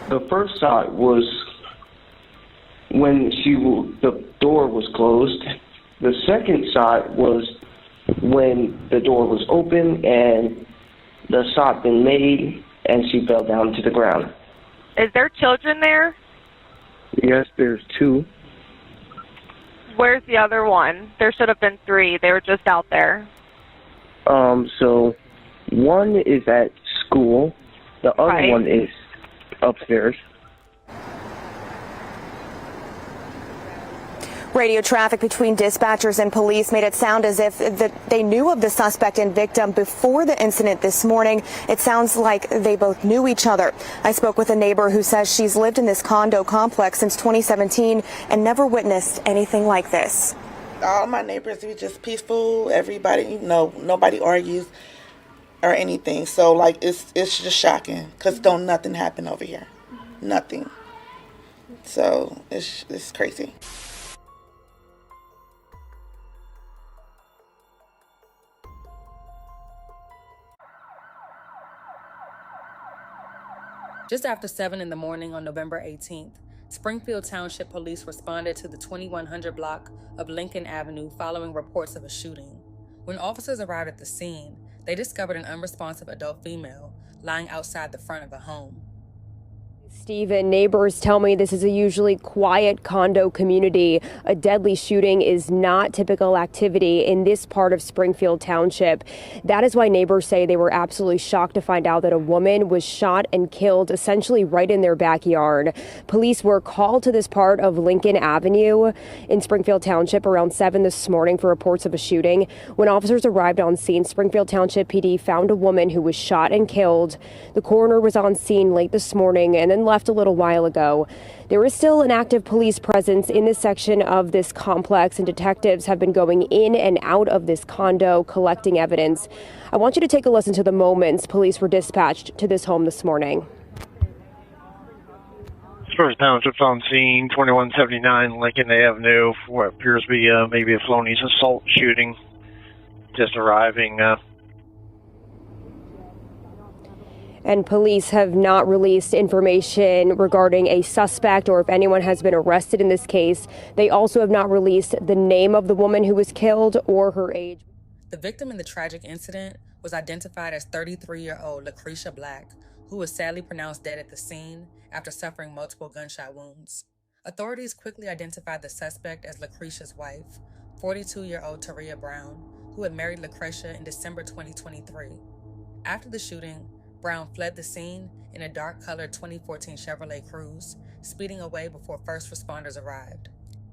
The first shot was when the door was closed. The second shot was when the door was open and the shot been made and she fell down to the ground. Is there children there? Yes, there's 2. Where's the other one? There should have been 3. They were just out there. So one is at school. The other one is upstairs. Radio traffic between dispatchers and police made it sound as if they knew of the suspect and victim before the incident this morning. It sounds like they both knew each other. I spoke with a neighbor who says she's lived in this condo complex since 2017 and never witnessed anything like this. All my neighbors are just peaceful. Everybody, nobody argues or anything. So, like, it's just shocking because nothing happen over here. Nothing. So, it's crazy. Just after 7 in the morning on November 18th, Springfield Township Police responded to the 2100 block of Lincoln Avenue following reports of a shooting. When officers arrived at the scene, they discovered an unresponsive adult female lying outside the front of a home. Stephen, neighbors tell me this is a usually quiet condo community. A deadly shooting is not typical activity in this part of Springfield Township. That is why neighbors say they were absolutely shocked to find out that a woman was shot and killed essentially right in their backyard. Police were called to this part of Lincoln Avenue in Springfield Township around 7 this morning for reports of a shooting. When officers arrived on scene, Springfield Township PD found a woman who was shot and killed. The coroner was on scene late this morning and then left a little while ago. There is still an active police presence in this section of this complex, and detectives have been going in and out of this condo collecting evidence. I want you to take a listen to the moments police were dispatched to this home this morning. Springfield Township's on scene, 2179 Lincoln Avenue, for what appears to be maybe a felonious assault shooting. Just arriving. And police have not released information regarding a suspect or if anyone has been arrested in this case. They also have not released the name of the woman who was killed or her age. The victim in the tragic incident was identified as 33-year-old Lucretia Black, who was sadly pronounced dead at the scene after suffering multiple gunshot wounds. Authorities quickly identified the suspect as Lucretia's wife, 42-year-old Taria Brown, who had married Lucretia in December 2023. After the shooting, Brown fled the scene in a dark-colored 2014 Chevrolet Cruze, speeding away before first responders arrived.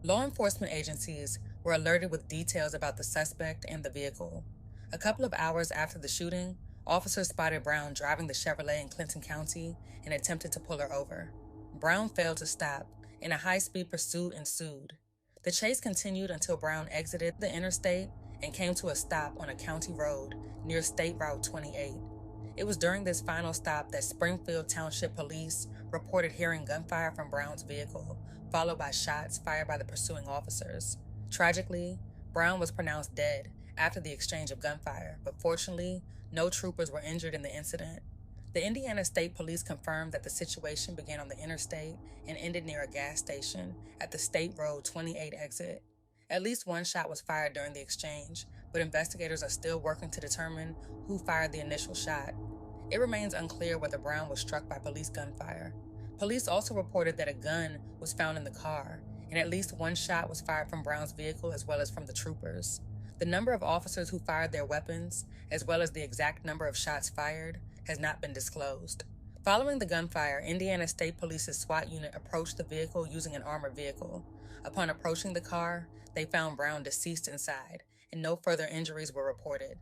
Law enforcement agencies were alerted with details about the suspect and the vehicle. A couple of hours after the shooting, officers spotted Brown driving the Chevrolet in Clinton County and attempted to pull her over. Brown failed to stop, and a high-speed pursuit ensued. The chase continued until Brown exited the interstate and came to a stop on a county road near State Route 28. It was during this final stop that Springfield Township Police reported hearing gunfire from Brown's vehicle, followed by shots fired by the pursuing officers. Tragically, Brown was pronounced dead after the exchange of gunfire, but fortunately, no troopers were injured in the incident. The Indiana State Police confirmed that the situation began on the interstate and ended near a gas station at the State Road 28 exit. At least one shot was fired during the exchange, but investigators are still working to determine who fired the initial shot. It remains unclear whether Brown was struck by police gunfire. Police also reported that a gun was found in the car, and at least one shot was fired from Brown's vehicle as well as from the troopers. The number of officers who fired their weapons, as well as the exact number of shots fired, has not been disclosed. Following the gunfire, Indiana State Police's SWAT unit approached the vehicle using an armored vehicle. Upon approaching the car, they found Brown deceased inside, and no further injuries were reported.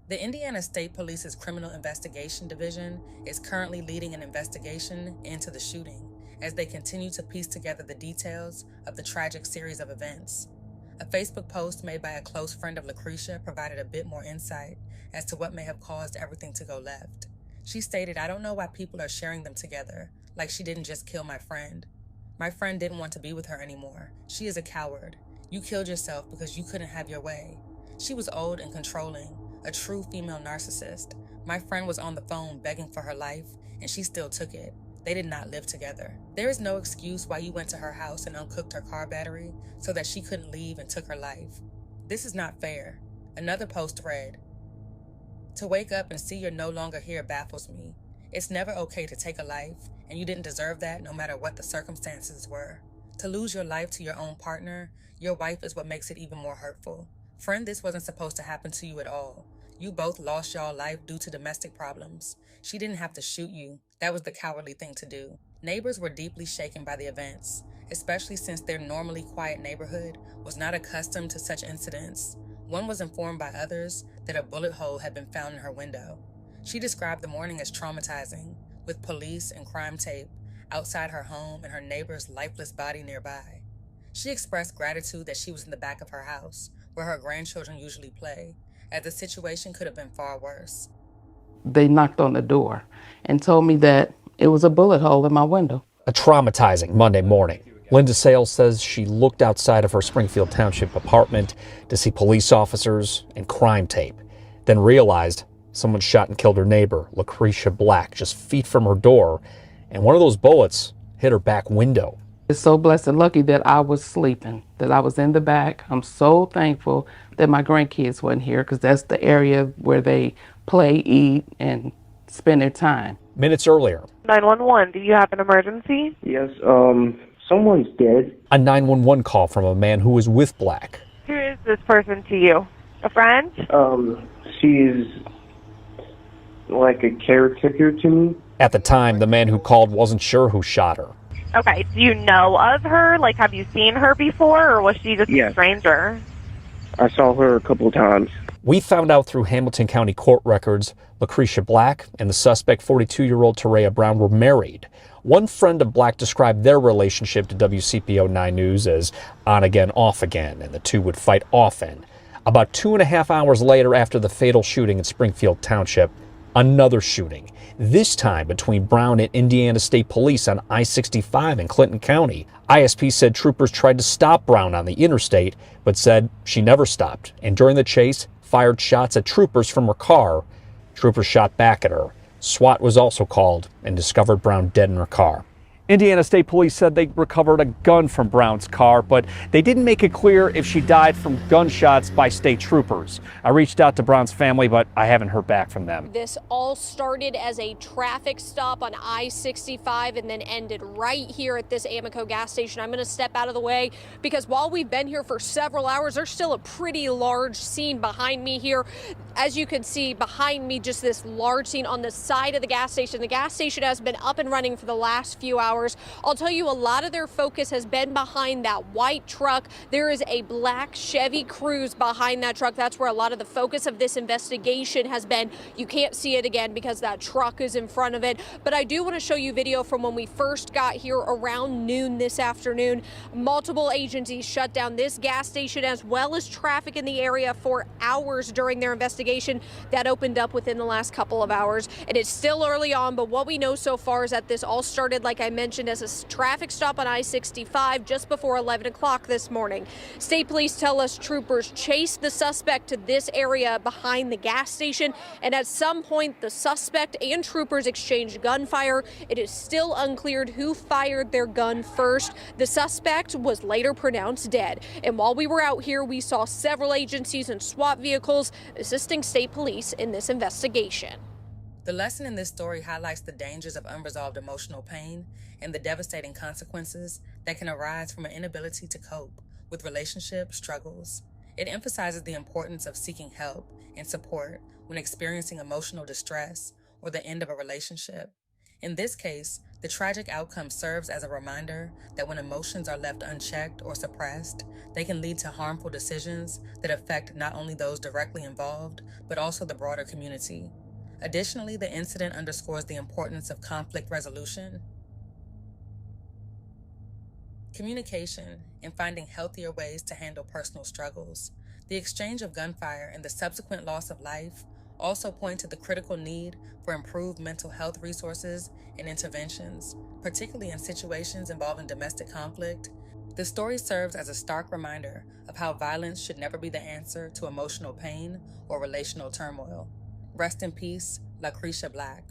The Indiana State Police's Criminal Investigation Division is currently leading an investigation into the shooting as they continue to piece together the details of the tragic series of events. A Facebook post made by a close friend of Lucretia provided a bit more insight as to what may have caused everything to go left. She stated, "I don't know why people are sharing them together, like she didn't just kill my friend. My friend didn't want to be with her anymore. She is a coward. You killed yourself because you couldn't have your way. She was old and controlling, a true female narcissist. My friend was on the phone begging for her life, and she still took it. They did not live together. There is no excuse why you went to her house and uncooked her car battery so that she couldn't leave and took her life. This is not fair. Another post read, "To wake up and see you're no longer here baffles me. It's never okay to take a life, and you didn't deserve that no matter what the circumstances were. To lose your life to your own partner, your wife, is what makes it even more hurtful. Friend, this wasn't supposed to happen to you at all. You both lost y'all life due to domestic problems. She didn't have to shoot you. That was the cowardly thing to do." Neighbors were deeply shaken by the events, especially since their normally quiet neighborhood was not accustomed to such incidents. One was informed by others that a bullet hole had been found in her window. She described the morning as traumatizing, with police and crime tape outside her home and her neighbor's lifeless body nearby. She expressed gratitude that she was in the back of her house, where her grandchildren usually play, as the situation could have been far worse. They knocked on the door and told me that it was a bullet hole in my window. A traumatizing Monday morning. Linda Sales says she looked outside of her Springfield Township apartment to see police officers and crime tape, then realized someone shot and killed her neighbor, Lucretia Black, just feet from her door, and one of those bullets hit her back window. It's so blessed and lucky that I was sleeping, that I was in the back. I'm so thankful that my grandkids weren't here, because that's the area where they play, eat, and spend their time. Minutes earlier, 911, do you have an emergency? Yes, someone's dead. a 911 call from a man who was with Black. Who is this person to you? A friend? She's like a caretaker to me. At the time, the man who called wasn't sure who shot her. Okay, do you know of her? Like, have you seen her before, or was she just a stranger? I saw her a couple of times. We found out through Hamilton County court records, Lucretia Black and the suspect 42-year-old Terea Brown were married. One friend of Black described their relationship to WCPO 9 News as on again, off again, and the two would fight often. About 2.5 hours later, after the fatal shooting in Springfield Township, another shooting, this time between Brown and Indiana State Police on I-65 in Clinton County. ISP said troopers tried to stop Brown on the interstate, but said she never stopped, and during the chase, fired shots at troopers from her car. Troopers shot back at her. SWAT was also called and discovered Brown dead in her car. Indiana State Police said they recovered a gun from Brown's car, but they didn't make it clear if she died from gunshots by state troopers. I reached out to Brown's family, but I haven't heard back from them. This all started as a traffic stop on I-65 and then ended right here at this Amoco gas station. I'm going to step out of the way because while we've been here for several hours, there's still a pretty large scene behind me here. As you can see behind me, just this large scene on the side of the gas station. The gas station has been up and running for the last few hours. I'll tell you, a lot of their focus has been behind that white truck. There is a black Chevy Cruze behind that truck. That's where a lot of the focus of this investigation has been. You can't see it again because that truck is in front of it. But I do want to show you video from when we first got here around noon this afternoon. Multiple agencies shut down this gas station as well as traffic in the area for hours during their investigation. That opened up within the last couple of hours. It is still early on, but what we know so far is that this all started, like I mentioned, as a traffic stop on I-65 just before 11 o'clock this morning. State police tell us troopers chased the suspect to this area behind the gas station, and at some point the suspect and troopers exchanged gunfire. It is still unclear who fired their gun first. The suspect was later pronounced dead, and while we were out here, we saw several agencies and SWAT vehicles assisting state police in this investigation. The lesson in this story highlights the dangers of unresolved emotional pain and the devastating consequences that can arise from an inability to cope with relationship struggles. It emphasizes the importance of seeking help and support when experiencing emotional distress or the end of a relationship. In this case, the tragic outcome serves as a reminder that when emotions are left unchecked or suppressed, they can lead to harmful decisions that affect not only those directly involved, but also the broader community. Additionally, the incident underscores the importance of conflict resolution, communication, and finding healthier ways to handle personal struggles. The exchange of gunfire and the subsequent loss of life also point to the critical need for improved mental health resources and interventions, particularly in situations involving domestic conflict. The story serves as a stark reminder of how violence should never be the answer to emotional pain or relational turmoil. Rest in peace, Lucretia Black.